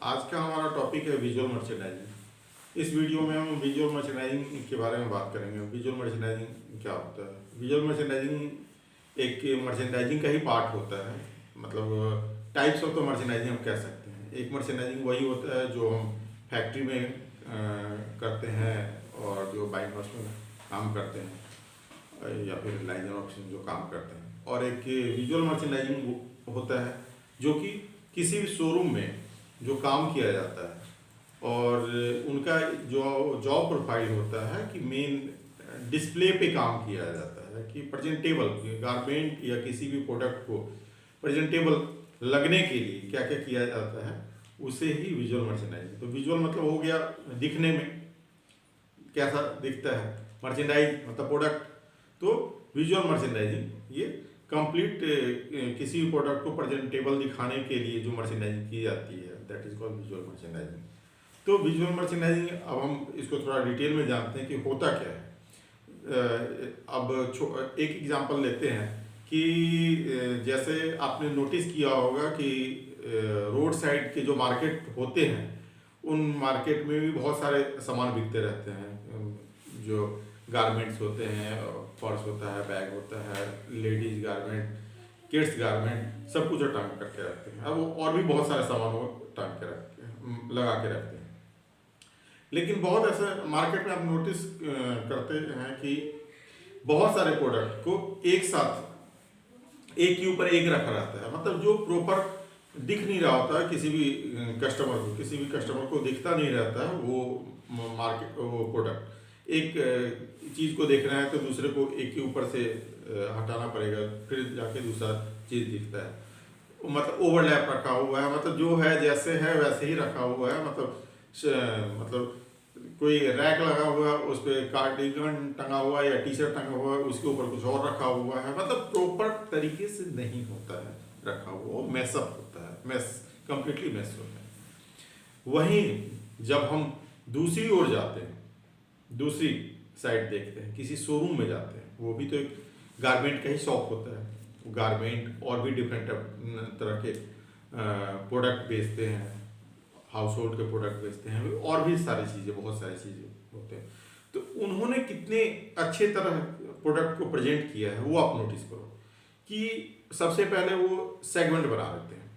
आज का हमारा टॉपिक है विजुअल मर्चेंडाइजिंग। इस वीडियो में हम विजुअल मर्चेंडाइजिंग के बारे में बात करेंगे। विजुअल मर्चेंडाइजिंग क्या होता है? विजुअल मर्चेंडाइजिंग एक मर्चेंडाइजिंग का ही पार्ट होता है। मतलब टाइप्स ऑफ द मर्चेंडाइजिंग हम कह सकते हैं। एक मर्चेंडाइजिंग वही होता है जो हम फैक्ट्री में करते हैं और जो बाइंग हाउस में काम करते हैं या फिर लाइनर ऑप्शन जो काम करते हैं। और एक विजुअल मर्चेंडाइजिंग होता है जो कि किसी भी शोरूम में जो काम किया जाता है और उनका जो जॉब प्रोफाइल होता है कि मेन डिस्प्ले पे काम किया जाता है कि प्रेजेंटेबल गारमेंट या किसी भी प्रोडक्ट को प्रेजेंटेबल लगने के लिए क्या क्या किया जाता है, उसे ही विजुअल मर्चेंडाइजिंग। तो विजुअल मतलब हो गया दिखने में कैसा दिखता है, मर्चेंडाइज मतलब प्रोडक्ट। तो विजुअल मर्चेंडाइजिंग ये कंप्लीट किसी भी प्रोडक्ट को प्रेजेंटेबल दिखाने के लिए जो मर्चेंडाइजिंग की जाती है, that is called visual merchandising. तो विजुअल मर्चेंडाइजिंग अब हम इसको थोड़ा डिटेल में जानते हैं कि होता क्या है। अब एक एग्जांपल लेते हैं कि जैसे आपने नोटिस किया होगा कि रोड साइड के जो मार्केट होते हैं उन मार्केट में भी बहुत सारे सामान बिकते रहते हैं। जो गारमेंट्स होते हैं, पर्स होता है, बैग होता है, लेडीज गारमेंट, किड्स गारमेंट, सब कुछ टांग करके रखते हैं। अब वो और भी बहुत सारे सामान वो टांग के रखते हैं, लगा के रखते हैं। लेकिन बहुत ऐसे मार्केट में आप नोटिस करते हैं कि बहुत सारे प्रोडक्ट को एक साथ एक के ऊपर एक रखा रहता है। मतलब जो प्रॉपर दिख नहीं रहा होता है किसी भी कस्टमर को दिखता नहीं रहता है वो मार्केट, वो प्रोडक्ट। एक चीज़ को देखना है तो दूसरे को एक के ऊपर से हटाना पड़ेगा, फिर जाके दूसरा चीज़ दिखता है। मतलब ओवरलैप रखा हुआ है, मतलब जो है जैसे है वैसे ही रखा हुआ है। मतलब कोई रैक लगा हुआ है, उस पर कार्डिगन टंगा हुआ है या टी शर्ट टंगा हुआ है, उसके ऊपर कुछ और रखा हुआ है। मतलब प्रॉपर तरीके से नहीं होता है रखा हुआ, मैसअप होता है, कंप्लीटली मैस होता है। वहीं जब हम दूसरी ओर जाते हैं, दूसरी साइड देखते हैं, किसी शोरूम में जाते हैं, वो भी तो एक गारमेंट का ही शॉप होता है। गारमेंट और भी डिफरेंट तरह के प्रोडक्ट बेचते हैं, हाउस होल्ड के प्रोडक्ट बेचते हैं, और भी सारी चीज़ें, बहुत सारी चीज़ें होते हैं। तो उन्होंने कितने अच्छे तरह प्रोडक्ट को प्रेजेंट किया है वो आप नोटिस करो कि सबसे पहले वो सेगमेंट बना देते हैं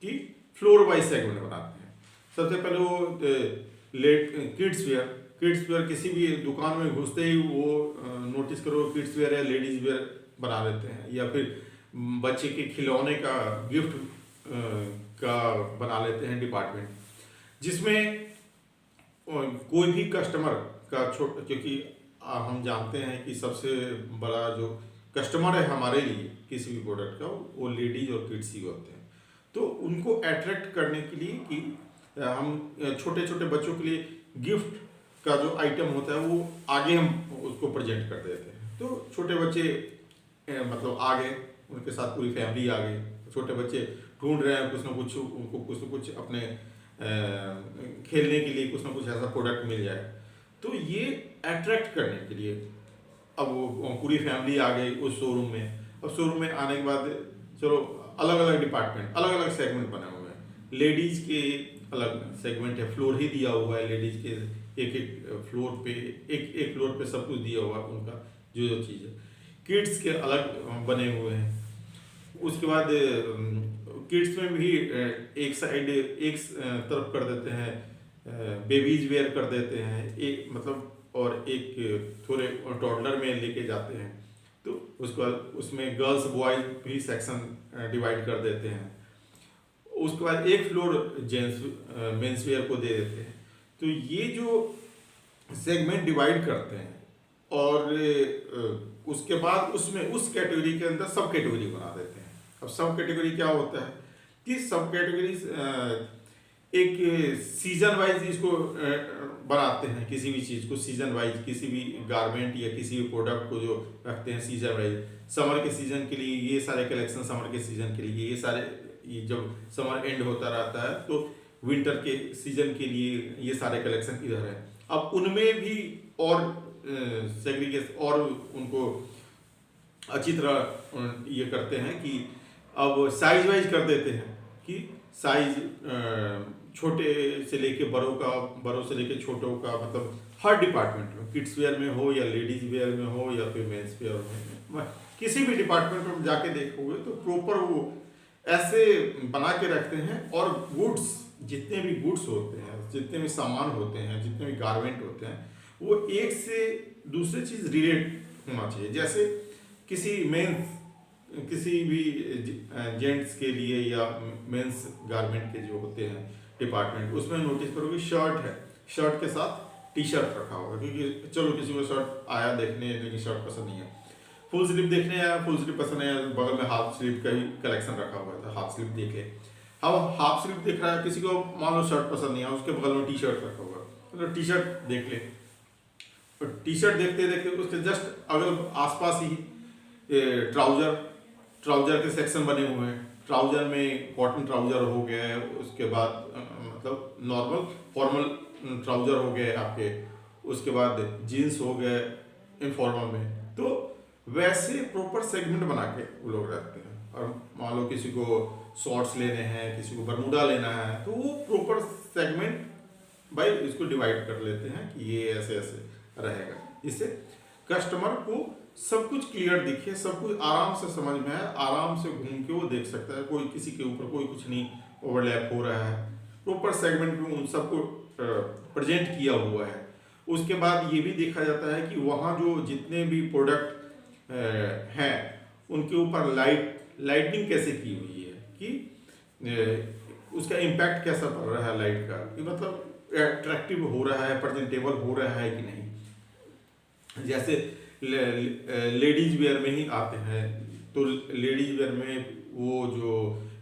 कि फ्लोर वाइज सेगमेंट बनाते हैं। सबसे पहले वो किड्स वेयर किसी भी दुकान में घुसते ही वो नोटिस करो किड्स वेयर या लेडीज वेयर बना देते हैं, या फिर बच्चे के खिलौने का गिफ्ट का बना लेते हैं डिपार्टमेंट, जिसमें कोई भी कस्टमर का क्योंकि हम जानते हैं कि सबसे बड़ा जो कस्टमर है हमारे लिए किसी भी प्रोडक्ट का वो लेडीज और किड्स ही होते हैं। तो उनको अट्रैक्ट करने के लिए कि हम छोटे छोटे बच्चों के लिए गिफ्ट का जो आइटम होता है वो आगे हम उसको प्रेजेंट कर देते हैं। तो छोटे बच्चे मतलब आ गए, उनके साथ पूरी फैमिली आ गई। छोटे बच्चे ढूंढ रहे हैं कुछ ना कुछ, उनको कुछ ना कुछ अपने खेलने के लिए कुछ ना कुछ ऐसा प्रोडक्ट मिल जाए। तो ये अट्रैक्ट करने के लिए अब वो पूरी फैमिली आ गई उस शोरूम में। अब शोरूम में आने के बाद चलो अलग अलग डिपार्टमेंट, अलग अलग सेगमेंट बने हुए हैं। लेडीज के अलग सेगमेंट है, फ्लोर ही दिया हुआ है लेडीज के, एक एक फ्लोर पे सब कुछ दिया हुआ है उनका जो जो चीज़ है। किड्स के अलग बने हुए हैं। उसके बाद किड्स में भी एक साइड एक तरफ कर देते हैं, बेबीज वेयर कर देते हैं एक, मतलब और एक थोड़े टॉडलर में लेके जाते हैं। तो उसके बाद उसमें गर्ल्स बॉयज भी सेक्शन डिवाइड कर देते हैं। उसके बाद एक फ्लोर जेंट्स मेंस वेयर को दे देते हैं। तो ये जो सेगमेंट डिवाइड करते हैं और उसके बाद उसमें उस कैटेगरी के अंदर सब कैटेगरी बना देते हैं। अब सब कैटेगरी क्या होता है कि सब कैटेगरी एक सीजन वाइज इसको बनाते हैं। किसी भी चीज़ को सीजन वाइज, किसी भी गारमेंट या किसी भी प्रोडक्ट को जो रखते हैं सीजन वाइज। समर के सीजन के लिए ये सारे कलेक्शन, समर के सीजन के लिए ये सारे, ये जब समर एंड होता रहता है तो विंटर के सीजन के लिए ये सारे कलेक्शन इधर है। अब उनमें भी और सेग्रीगेशन और उनको अच्छी तरह ये करते हैं कि अब साइज वाइज कर देते हैं कि साइज छोटे से लेके बड़ों से लेके छोटों का, मतलब हर डिपार्टमेंट में, किड्स वेयर में हो या लेडीज वेयर में हो या फिर मेंस वेयर में, किसी भी डिपार्टमेंट में जाके देखोगे तो प्रॉपर वो ऐसे बना के रखते हैं। और गुड्स, जितने भी गुड्स होते हैं, जितने भी सामान होते हैं, जितने भी गारमेंट होते हैं, वो एक से दूसरी चीज़ रिलेट होना चाहिए। जैसे किसी भी जेंट्स के लिए या मेंस गारमेंट के जो होते हैं डिपार्टमेंट, उसमें नोटिस करोगे शर्ट है, शर्ट के साथ टी शर्ट रखा होगा, क्योंकि चलो किसी को शर्ट आया देखने लेकिन शर्ट पसंद नहीं है, फुल स्लीव देखने आया, फुल स्लीव पसंद है, बगल में हाफ स्लीव का ही कलेक्शन रखा हुआ था, हाफ स्लीव देख ले। अब हाफ स्लीव देख रहा है, किसी को मान लो शर्ट पसंद नहीं है, उसके बगल में टी शर्ट रखा हुआ, मतलब टी शर्ट देख ले। और टी शर्ट देखते देखते उसके जस्ट अगल आसपास ही ट्राउजर के सेक्शन बने हुए हैं। ट्राउजर में कॉटन ट्राउजर हो गया है, उसके बाद मतलब नॉर्मल फॉर्मल ट्राउजर हो गए आपके, उसके बाद जीन्स हो गए इनफॉर्मल में। तो वैसे प्रॉपर सेगमेंट बना के वो लोग रखते हैं। और मान लो किसी को शॉर्ट्स लेने हैं, किसी को बरमूडा लेना है, तो वो प्रॉपर सेगमेंट भाई इसको डिवाइड कर लेते हैं कि ये ऐसे ऐसे रहेगा, जिससे कस्टमर को सब कुछ क्लियर दिखे, सब कुछ आराम से समझ में आए, आराम से घूम के वो देख सकता है, कोई किसी के ऊपर कोई कुछ नहीं ओवरलैप हो रहा है, प्रॉपर सेगमेंट में उन सबको प्रेजेंट किया हुआ है। उसके बाद ये भी देखा जाता है कि वहाँ जो जितने भी प्रोडक्ट हैं उनके ऊपर लाइटनिंग कैसे की हुई है, कि उसका इम्पैक्ट कैसा पड़ रहा है लाइट का, कि मतलब अट्रैक्टिव हो रहा है, प्रेजेंटेबल हो रहा है कि नहीं। जैसे लेडीज वेयर में ही आते हैं, तो लेडीज वेयर में वो जो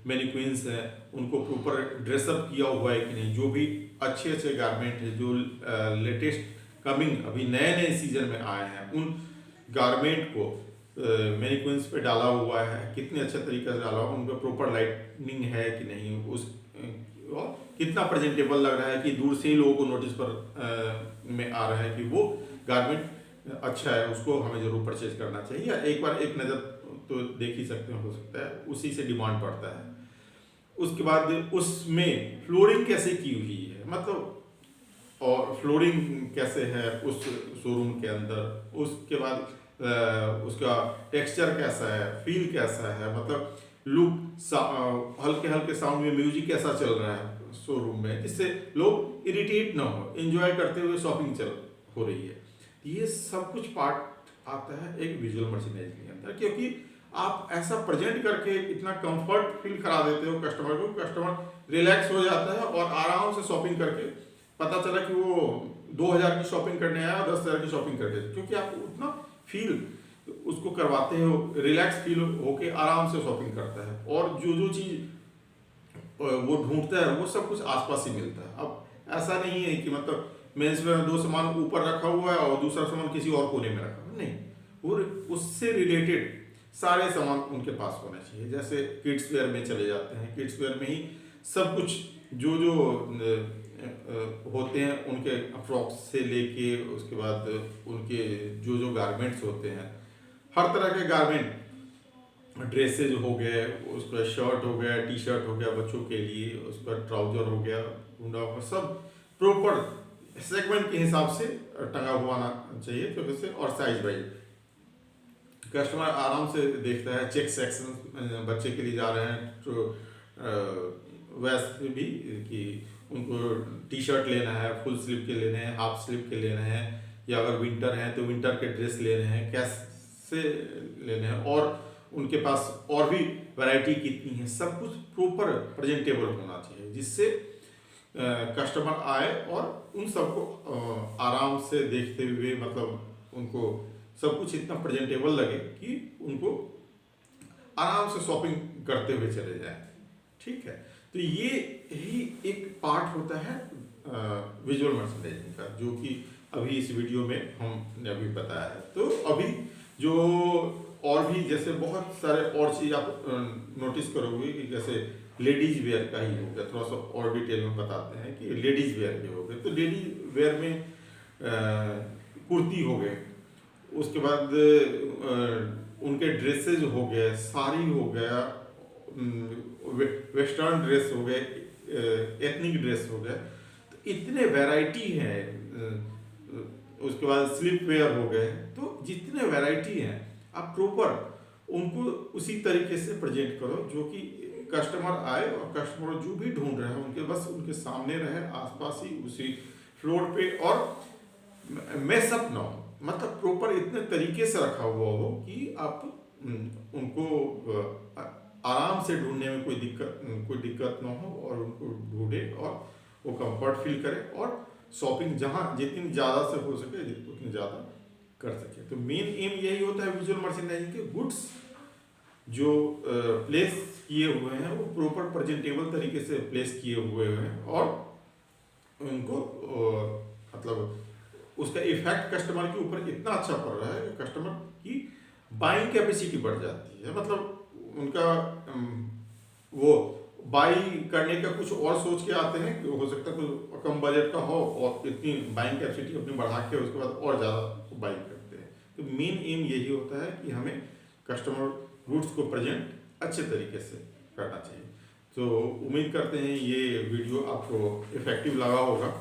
मैनिक्विन्स हैं उनको प्रॉपर ड्रेसअप किया हुआ है कि नहीं, जो भी अच्छे अच्छे गारमेंट है जो लेटेस्ट कमिंग अभी नए नए सीजन में आए हैं, उन गारमेंट को मैनिक्विन्स पे डाला हुआ है, कितने अच्छे तरीके से डाला हुआ, उन पर प्रॉपर लाइटनिंग है कि नहीं, उस और कितना प्रेजेंटेबल लग रहा है, कि दूर से ही लोगों को नोटिस पर में आ रहा है कि वो गारमेंट अच्छा है, उसको हमें जरूर परचेज करना चाहिए, या एक बार एक नज़र तो देख ही सकते हैं, हो सकता है उसी से डिमांड बढ़ता है। उसके बाद उसमें फ्लोरिंग कैसे की हुई है, मतलब और फ्लोरिंग कैसे है उस शोरूम के अंदर, उसके बाद उसका टेक्सचर कैसा है, फील कैसा है, मतलब लुक, हल्के हल्के साउंड में म्यूजिक कैसा चल रहा है शोरूम में, जिससे लोग इरिटेट ना हो, एंजॉय करते हुए शॉपिंग हो रही है। ये सब कुछ पार्ट आता है एक विजुअल मर्चेंडाइजिंग के अंदर, क्योंकि आप ऐसा प्रेजेंट करके इतना कंफर्ट फील करा देते हो कस्टमर को, कस्टमर रिलैक्स हो जाता है और आराम से शॉपिंग करके पता चला कि वो 2000 की शॉपिंग करने आया 10,000 की शॉपिंग करके, क्योंकि आप उतना फील उसको करवाते हो, रिलैक्स फील होके आराम से शॉपिंग करता है, और जो जो चीज़ वो ढूंढता है वो सब कुछ आसपास ही मिलता है। अब ऐसा नहीं है कि मतलब मेंस वेयर में 2 सामान ऊपर रखा हुआ है और दूसरा सामान किसी और कोने में रखा हुआ, नहीं, और उससे रिलेटेड सारे सामान उनके पास होने चाहिए। जैसे किड्स वेयर में चले जाते हैं, किड्स वेयर में ही सब कुछ जो जो होते हैं, उनके फ्रॉक्स से लेके उसके बाद उनके जो जो गारमेंट्स होते हैं, हर तरह के गारमेंट, ड्रेसेज हो गए, उस पर शर्ट हो गया, टी शर्ट हो गया बच्चों के लिए, उस पर ट्राउजर हो गया, ढूंढा हुआ, सब प्रॉपर सेगमेंट के हिसाब से टंगा हुआ आना चाहिए, तो वैसे और साइज वाइज कस्टमर आराम से देखता है। चेक सेक्शन बच्चे के लिए जा रहे हैं तो वैसे भी कि उनको टी शर्ट लेना है, फुल स्लीव के लेने हैं, हाफ स्लीव के लेने हैं, या अगर विंटर है तो विंटर के ड्रेस लेने हैं, कैसे लेने हैं, और उनके पास और भी वैरायटी कितनी है, सब कुछ प्रॉपर प्रेजेंटेबल होना चाहिए, जिससे कस्टमर आए और उन सबको आराम से देखते हुए, मतलब उनको सब कुछ इतना प्रेजेंटेबल लगे कि उनको आराम से शॉपिंग करते हुए चले जाए। ठीक है, तो ये ही एक पार्ट होता है विजुअल मर्चेंडाइजिंग का, जो कि अभी इस वीडियो में हमने अभी बताया है। तो अभी जो और भी जैसे बहुत सारे और चीज़ आप नोटिस करोगे कि जैसे लेडीज वेयर का ही हो गया, थोड़ा सा और डिटेल में बताते हैं कि लेडीज वेयर के हो गए, तो लेडीज वेयर में कुर्ती हो गए, उसके बाद उनके ड्रेसेज हो गए, साड़ी हो गया, वेस्टर्न ड्रेस हो गए, एथनिक ड्रेस हो गया, तो इतने वैरायटी है। उसके बाद स्लीप वेयर हो गए, तो जितने वैरायटी हैं आप प्रॉपर उनको उसी तरीके से प्रेजेंट करो जो कि कस्टमर आए और कस्टमर जो भी ढूंढ रहे हैं उनके बस उनके सामने रहे, आसपास ही उसी फ्लोर पे, और मैसअप ना हो, मतलब प्रॉपर इतने तरीके से रखा हुआ हो कि आप उनको आराम से ढूंढने में कोई दिक्कत ना हो, और उनको ढूंढे और वो कंफर्ट फील करे, और शॉपिंग जहाँ जितनी ज़्यादा से हो सके उतनी ज़्यादा कर सके। तो मेन एम यही होता है विजुअल मर्चेंडाइजिंग के, गुड्स जो प्लेस किए हुए हैं वो प्रॉपर प्रेजेंटेबल तरीके से प्लेस किए हुए हैं, और उनको मतलब उसका इफेक्ट कस्टमर के ऊपर इतना अच्छा पड़ रहा है कि कस्टमर की बाइंग कैपेसिटी बढ़ जाती है, मतलब उनका वो बाई करने का कुछ और सोच के आते हैं कि हो सकता है कुछ कम बजट का हो, और इतनी बाइंग कैपेसिटी अपनी बढ़ा के उसके बाद और ज़्यादा बाई करते हैं। तो मेन एम यही होता है कि हमें कस्टमर गुड्स को प्रेजेंट अच्छे तरीके से करना चाहिए। तो उम्मीद करते हैं ये वीडियो आपको इफ़ेक्टिव लगा होगा।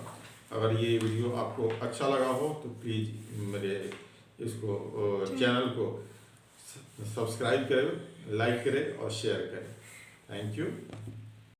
अगर ये वीडियो आपको अच्छा लगा हो तो प्लीज़ मेरे इसको चैनल को सब्सक्राइब करें, लाइक करें और शेयर करें। Thank you.